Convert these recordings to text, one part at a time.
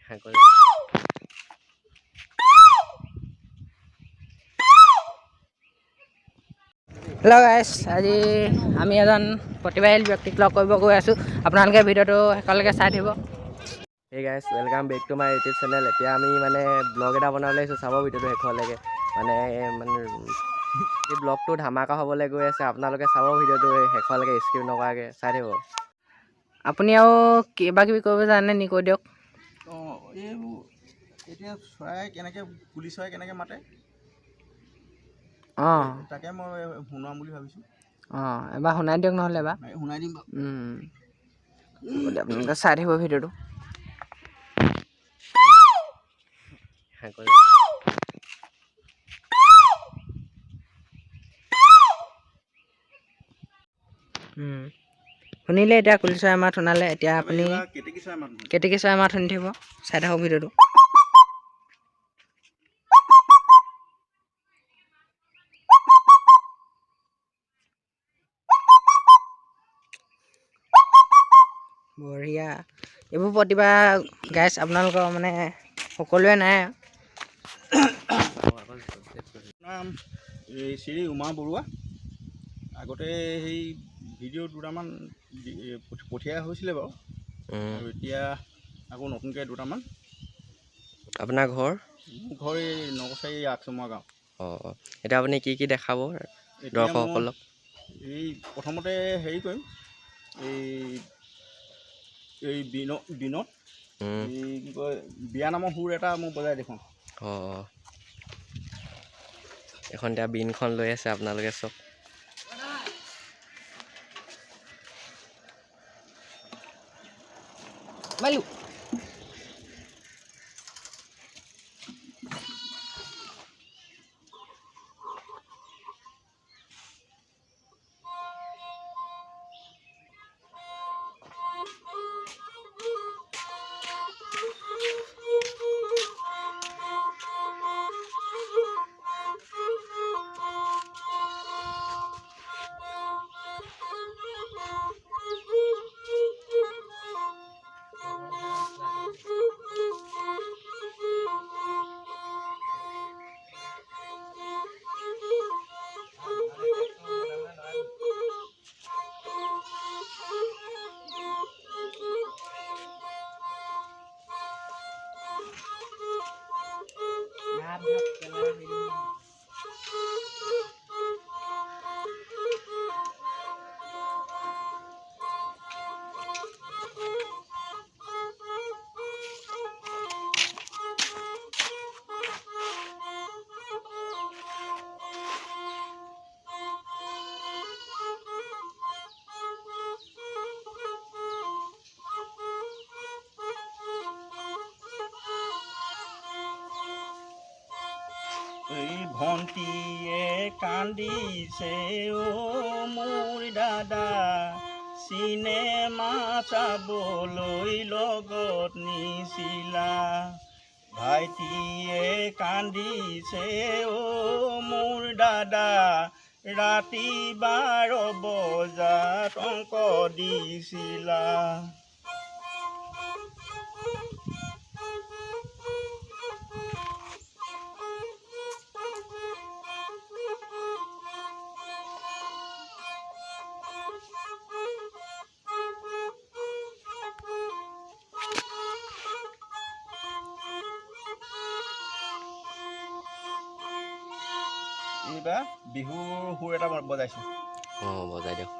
Hello' গাইছ, আজি আমি এজন প্ৰতিভাশীল ব্যক্তিক লগ কৰিব গৈ আছোঁ। আপোনালোকে ভিডিঅ'টো শেষলৈকে চাই থাকিব। Hey guys, welcome back to my YouTube channel. এতিয়া আমি মানে ব্লগ এটা বনাবলৈ আহিছোঁ, চাব ভিডিঅ'টো শেষলৈকে। মানে এই ব্লগটো ধামাকা হ'বলৈ গৈ আছে। আপোনালোকে চাব ভিডিঅ'টো শেষলৈকে, স্কিপ নকৰাকৈ চাই থাকিব। আপুনি আৰু কিবা কিবি কৰিব জানে নি, কৈ দিয়ক। এইবোৰ এতিয়া চৰাই কেনেকৈ পুলি চৰাই কেনেকৈ মাতে তাকে মই শুনাম বুলি ভাবিছোঁ। এবাৰ শুনাই দিয়ক, নহ'লে এবাৰ শুনাই দিম। আপোনালোকে চাই থাকিব ভিডিঅ'টো। শুনিলে এতিয়া কুলি চৰাই মাত শুনালে। এতিয়া আপুনি কেতেকী চৰাই মাত শুনি থাকিব, চাই থাকক ভিডিঅ'টো। বঢ়িয়া। এইবোৰ প্ৰতিভা গাইছ আপোনালোকৰ মানে সকলোৱে নাই। নাম এই শ্ৰী উমা বৰুৱা। আগতে সেই ভিডিঅ' দুটামান পঠিওৱা হৈছিলে বাৰু, আৰু এতিয়া আকৌ নতুনকৈ দুটামান। আপোনাৰ ঘৰ? ঘৰ এই নকছাৰী আগচমৰা গাঁও। এতিয়া আপুনি কি কি দেখাব দৰ্শকসকলক? এই প্ৰথমতে হেৰি কৰিম, এই বিনত এই কি কয় বিয়া নামৰ সুৰ এটা মই বজাই দেখোন। এখন এতিয়া বিনখন লৈ আছে আপোনালোকে চব। মাইলো এই ভণ্টিয়ে কান্দিছে অ' মোৰ দাদা, চিনেমা চাবলৈ লগত নিছিলা। ভাইটিয়ে কান্দিছে অ' মোৰ দাদা, ৰাতি 12 বজাত অংক দিছিলা। এইবাৰ বিহুৰ সুৰ এটা বজাইছোঁ। বজাই দিয়ক।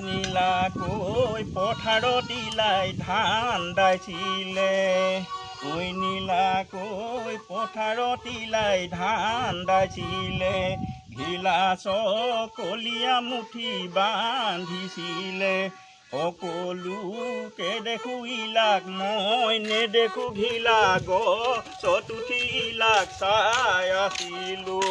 নীলাকৈ পথাৰত ইলাই ধান দাইছিলে, নীলাকৈ পথাৰত ইলাই ধান দাইছিলে, ঘিলাচৰ কলীয়া মুঠি বান্ধিছিলে। সকলোকে দেখোঁ ইলাক, মই নেদেখোঁ ঘিলা, গছত উঠি ইলাক চাই আছিলোঁ।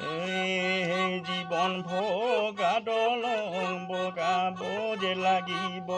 এই জীৱন ভগা দলং বগাব যে লাগিব।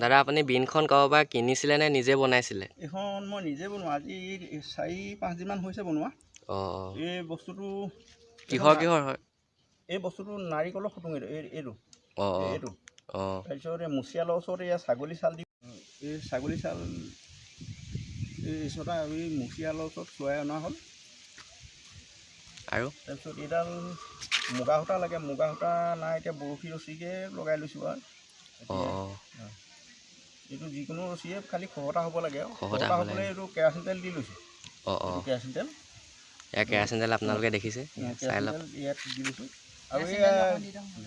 দাদা আপুনি বিনখন ক'ৰবাৰ কিনিছিলে নে নিজে বনাইছিলে? এইখন মই নিজে বনোৱা, আজি 4-5 দিনমান হৈছে বনোৱা। অঁ এই বস্তুটো কিহৰ হয়? এই বস্তুটো নাৰিকলৰ খুটুং, এইটো অঁ এইটো অঁ তাৰপিছত এই মুচিয়ালৰ ওচৰত এয়া ছাগলী চাল দি, এই ছাগলী চাল এই ছটা এই মুচিয়ালৰ ওচৰত চুৱাই অনা হ'ল। আৰু তাৰপিছত এইডাল মুগা সূতা লাগে, মুগা সূতা নাই, এতিয়া বৰশী ৰছীকে লগাই লৈছোঁ আৰু অঁ এইটো যিকোনো ৰছীয়ে খালি খহটা হ'ব লাগে আৰু খহটা খহটা হ'ব হ'বলৈ লাগে। এইটো কেৰাচিন তেল দি লৈছোঁ। অঁ এইটো কেৰাচিন তেল, এয়া কেৰাচিন তেল আপোনালোকে দেখিছে, চাই কেৰাচিন লওক। তেল ইয়াত দি লৈছোঁ। আৰু এয়া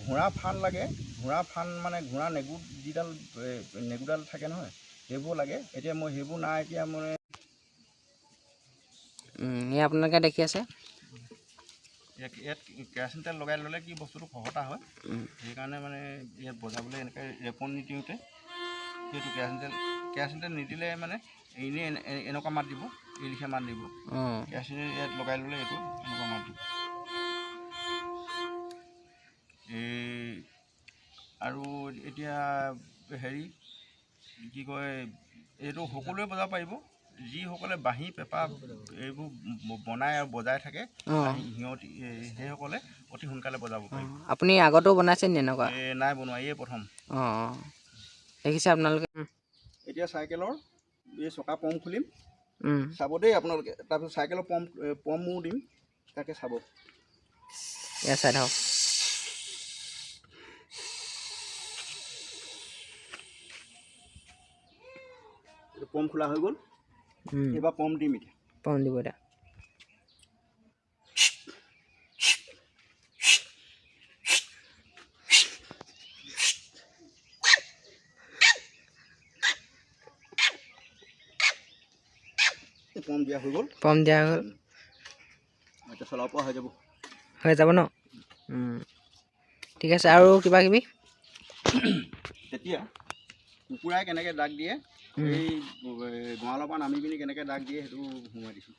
ঘোঁৰা ফান লাগে, ঘোঁৰা ফান মানে ঘোঁৰা নেগু যিডাল নেগুডাল থাকে নহয়, সেইবোৰ লাগে। এতিয়া মই সেইবোৰ নাই, এতিয়া মই এই আপোনালোকে দেখি আছে ইয়াত কেৰাচিন তেল লগাই ল'লে কি বস্তুটো খহটা হয়, সেইকাৰণে মানে ইয়াত বজাবলৈ এনেকৈ ৰেপন নিদিওঁতে সেইটো কেৰাচিন তেল নিদিলে মানে এনেই এনেকুৱা মাত দিব, এই লিখা মাত দিব। কেৰাচিন তেল ইয়াত লগাই ল'লে এইটো এনেকুৱা মাত দিব। আৰু এতিয়া হেৰি কি কয়, এইটো সকলোৱে বজাব পাৰিব, যিসকলে বাঁহী পেঁপা এইবোৰ বনাই আৰু বজাই থাকে, সিহঁতি সেইসকলে অতি সোনকালে বজাব পাৰিব। আপুনি আগতো বনাইছে নি এনেকুৱা? নাই বনোৱা, এই প্ৰথম। দেখিছে আপোনালোকে। এতিয়া চাইকেলৰ এই চকা পম্প খুলিম, চাব দেই আপোনালোকে। তাৰপিছত চাইকেলৰ পম্পো দিম, তাকে চাব। এয়া চাই থাকক। পম্প খোলা হৈ গ'ল, এইবাৰ পম্প দিম। এতিয়া পম্প দিব এতিয়া। পম্প দিয়া হৈ গ'ল, পম্প দিয়া হৈ গ'ল, এতিয়া চলাব পৰা হৈ যাব ন? ঠিক আছে। আৰু কিবা কিবি তেতিয়া কুকুৰাই কেনেকৈ দাগ দিয়ে, এই গঁৰালৰ পৰা নামি পিনি কেনেকৈ দাগ দিয়ে, সেইটো সোমোৱাই দিছোঁ।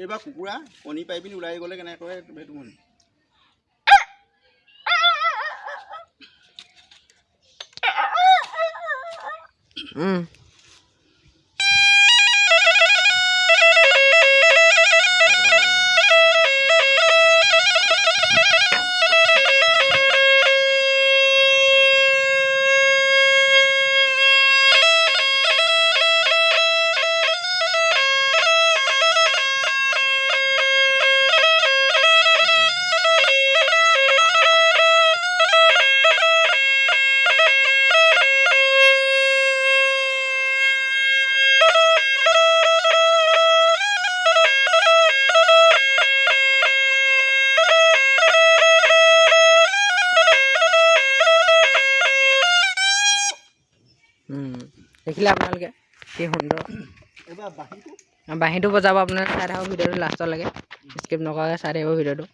এইবাৰ কুকুৰা কণী পাৰি পিনি ওলাই গ'লে কেনেকৈ কৰে সেইটো শুনি। দেখিলে আপোনালোকে কি সুন্দৰ। এইবাৰ বাঁহীটো বজাব আপোনালোকে, চাই থাকক ভিডিঅ'টো লাষ্টলৈকে, স্কিপ নকৰাকৈ চাই থাকিব ভিডিঅ'টো।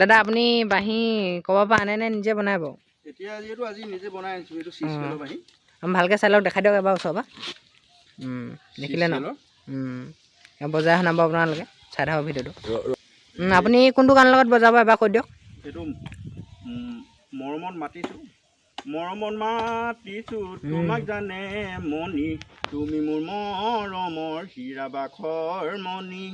দাদা আপুনি বাঁহী ক'ৰবাৰ পৰা আনে নে নিজে বনাই বাৰু? এতিয়া যিহেতু আজি নিজে বনাই আনিছোঁ, এইটো 6 কিলো বাঁহী। ভালকৈ চাই লওক, দেখাই দিয়ক এবাৰ ওচৰৰ পৰা। দেখিলে ন? বজাই শুনাব আপোনালোকে, চাই থাকক ভিডিঅ'টো। আপুনি কোনটো গানৰ লগত বজাব এবাৰ কৈ দিয়ক। এইটো মৰমত মাতিছোঁ, মৰমত মাতিছোঁ তোমাক জানে মণি, তুমি মোৰ মৰমৰ হীৰা বাখৰ মণি।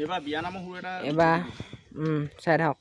এইবাৰ বিয়ানামৰ সুৰ এটা এইবাৰ চাই থাকক।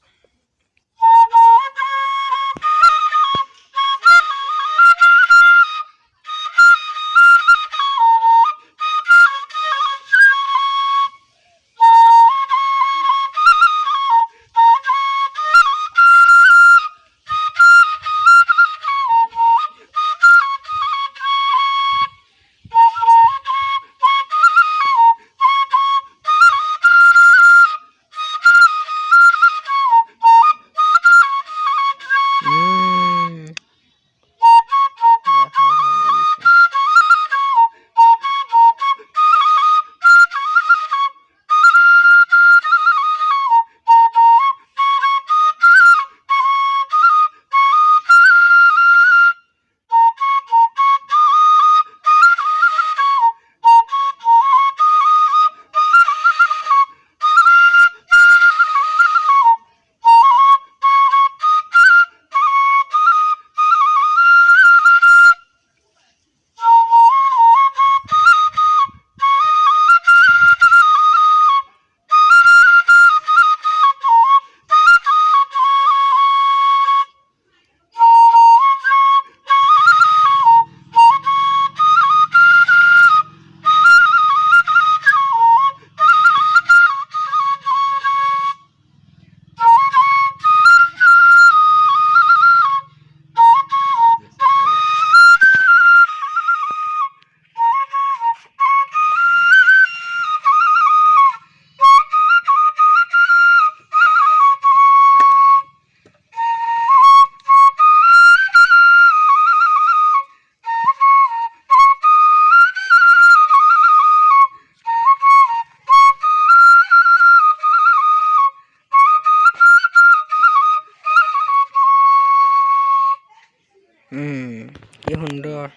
কি সুন্দৰ।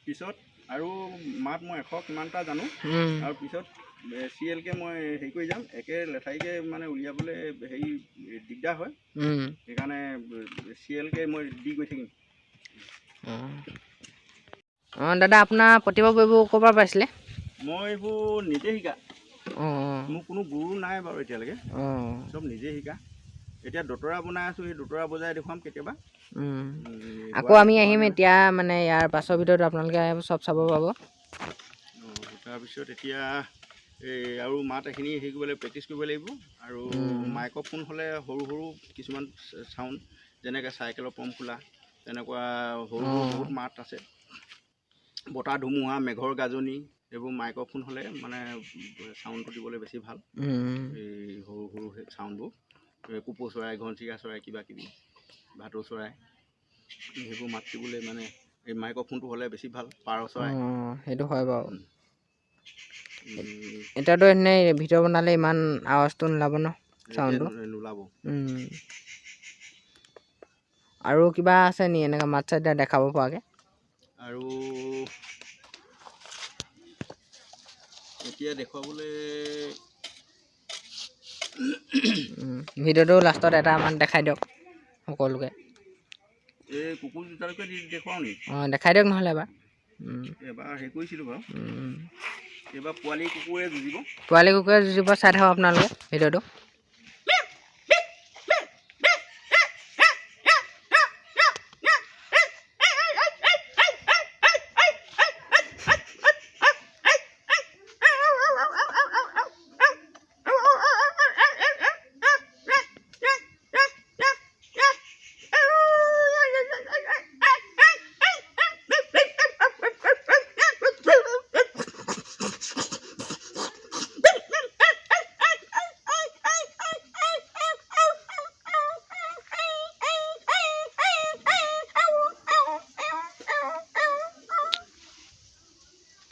পিছত আৰু মাত মই 100 কিমানটা জানো আৰু পিছত চিৰিয়েলকৈ মই হেৰি কৰি যাম, একে লেঠাৰিকৈ মানে উলিয়াবলৈ হেৰি দিগদাৰ হয়, সেইকাৰণে চিৰিয়েলকৈ মই দি গৈ থাকিম। দাদা আপোনাৰ প্ৰতিভাবোৰ এইবোৰ ক'ৰ পৰা পাইছিলে? মই এইবোৰ নিজে শিকা। মোৰ কোনো গুৰু নাই বাৰু এতিয়ালৈকে, চব নিজে শিকা। এতিয়া দতৰা বনাই আছোঁ, সেই দতৰা বজাই দেখুৱাম কেতিয়াবা। আকৌ আমি আহিম এতিয়া, মানে ইয়াৰ পাছৰ ভিতৰত আপোনালোকে চব চাব পাব। তাৰপিছত এতিয়া এই আৰু মাত এইখিনি হেৰি কৰিব লাগিব, প্ৰেক্টিচ কৰিব লাগিব। আৰু মাইক্ৰফোন হ'লে সৰু সৰু কিছুমান চাউণ্ড, যেনেকৈ চাইকেলৰ পম্প খোলা, তেনেকুৱা সৰু সৰু বহুত মাত আছে। বতাহ ধুমুহা, মেঘৰ গাজনি, এইবোৰ মাইক্ৰফোন হ'লে মানে চাউণ্ডটো দিবলৈ বেছি ভাল। এই সৰু সৰু চাউণ্ডবোৰ, কুপৌ চৰাই, ঘনচিৰিকা চৰাই, কিবা কিবি, ভাটৌ চৰাই, সেইবোৰ মাত দিবলৈ মানে এই মাইক্ৰফোনটো হ'লে বেছি ভাল। পাৰ চৰাই, সেইটো হয় বাৰু। এতিয়াতো এনেই ভিডিঅ' বনালে ইমান আৱাজটো নোলাব ন, চাউণ্ডটো নোলাব। আৰু কিবা আছে নি এনেকৈ মাত চাত দেখাব পৰাকৈ? আৰু এতিয়া দেখুৱাবলৈ ভিডিঅ'টো লাষ্টত এটামান দেখাই দিয়ক সকলোকে। এই কুকুৰ দুটালৈকে দেখুৱাওঁ নি? দেখাই দিয়ক নহ'লে এবাৰ। এবাৰ হেৰি কৰিছিলোঁ বাৰু, এইবাৰ পোৱালি কুকুৰে যুঁজিব। পোৱালি কুকুৰে যুঁজিব, চাই থাকক আপোনালোকে ভিডিঅ'টো।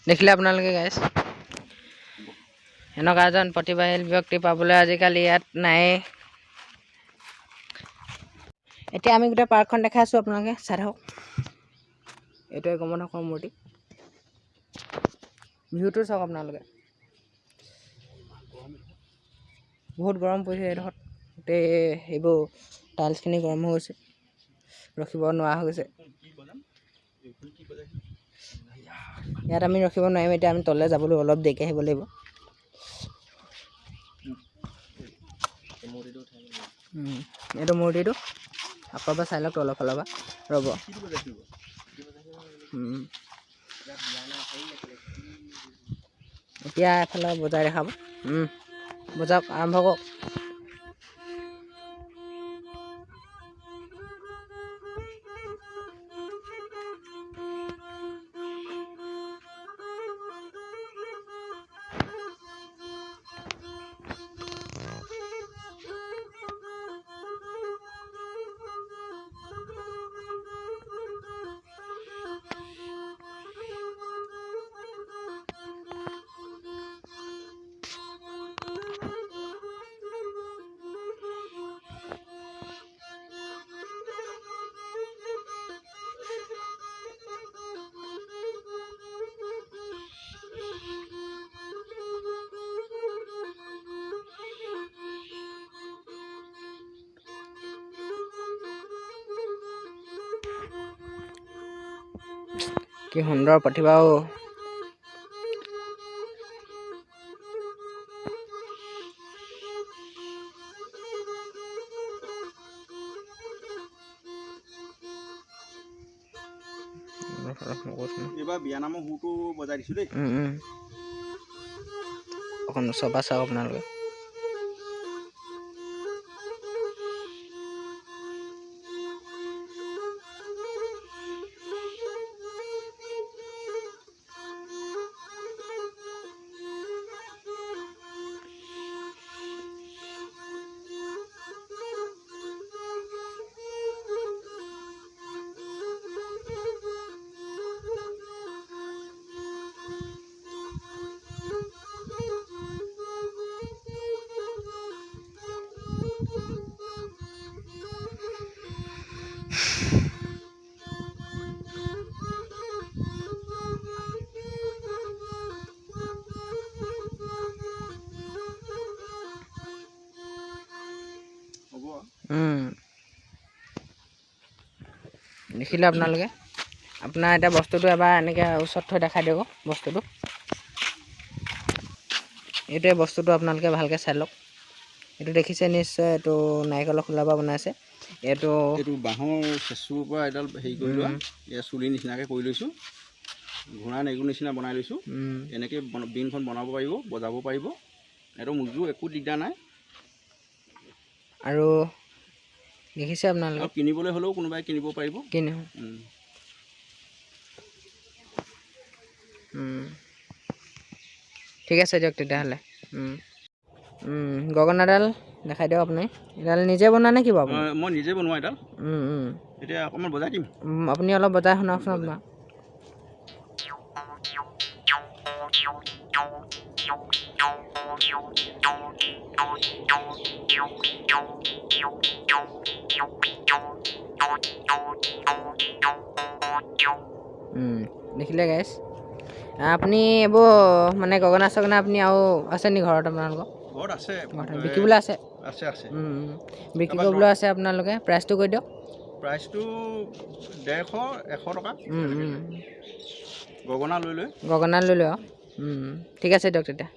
দেখিলে আপোনালোকে গাইছ, এনেকুৱা এজন প্ৰতিভাশীল ব্যক্তি পাবলৈ আজিকালি ইয়াত নায়েই। এতিয়া আমি গোটেই পাৰ্কখন দেখাই আছোঁ, আপোনালোকে চাই থাকক। এইটোৱে গমনাসৰ মূৰ্তি, ভিউটো চাওক আপোনালোকে। বহুত গৰম পৰিছে এইডোখৰত, গোটেই এইবোৰ টাইলছখিনি গৰম হৈ গৈছে, ৰখিব নোৱাৰা হৈ গৈছে। ইয়াত আমি ৰখিব নোৱাৰিম, এতিয়া আমি তললৈ যাবলৈ অলপ দেৰিকৈ আহিব লাগিব। এইটো মূৰ্তিটো আকৌ এবাৰ চাই লওক তলৰ ফালৰ পৰা ৰ'ব এতিয়া এফালে বজাই দেখাব বজাওক আৰম্ভ কৰক কি সুন্দৰ প্ৰতিভা এইবাৰ বিয়ানামৰ সুৰটো বজাই দিছোঁ দেই অকণ চবা চাওক আপোনালোকে দেখিলে আপোনালোকে আপোনাৰ এতিয়া বস্তুটো এবাৰ এনেকৈ ওচৰত থৈ দেখাই দিব বস্তুটো এইটোৱে বস্তুটো আপোনালোকে ভালকৈ চাই লওক এইটো দেখিছে নিশ্চয় এইটো নাৰিকলৰ খোলাৰ পৰা বনাইছে এইটো বাঁহৰ চেচুৰ পৰা এডাল হেৰি কৰি লোৱা এয়া চুলি নিচিনাকৈ কৰি লৈছোঁ ঘোঁৰা নেগুৰ নিচিনা বনাই লৈছোঁ এনেকৈ বিনখন বনাব পাৰিব বজাব পাৰিব এইটো মোজো একো দিগদাৰ নাই আৰু দেখিছে আপোনালোকে কিনিবলৈ হ'লেও কোনোবাই কিনিব পাৰিব কিনে ঠিক আছে দিয়ক তেতিয়াহ'লে গগনাডাল দেখাই দিয়ক আপুনি এডাল নিজে বনোৱা নে কিবা মই নিজে বনোৱা এডাল এতিয়া অকণমান বজাই দিম আপুনি অলপ বজাই শুনাওকচোন আপোনাৰ দেখিলে গাইছ আপুনি এইবোৰ মানে গগনা চগনা আপুনি আৰু আছে নি ঘৰত আপোনালোকৰ ঘৰত আছে বিকিবলৈ আছে আছে বিক্ৰী কৰিবলৈ আছে আপোনালোকে প্ৰাইচটো কৈ দিয়ক প্ৰাইচটো 150-100 টকা গগনা লৈ লৈ ঠিক আছে দিয়ক তেতিয়া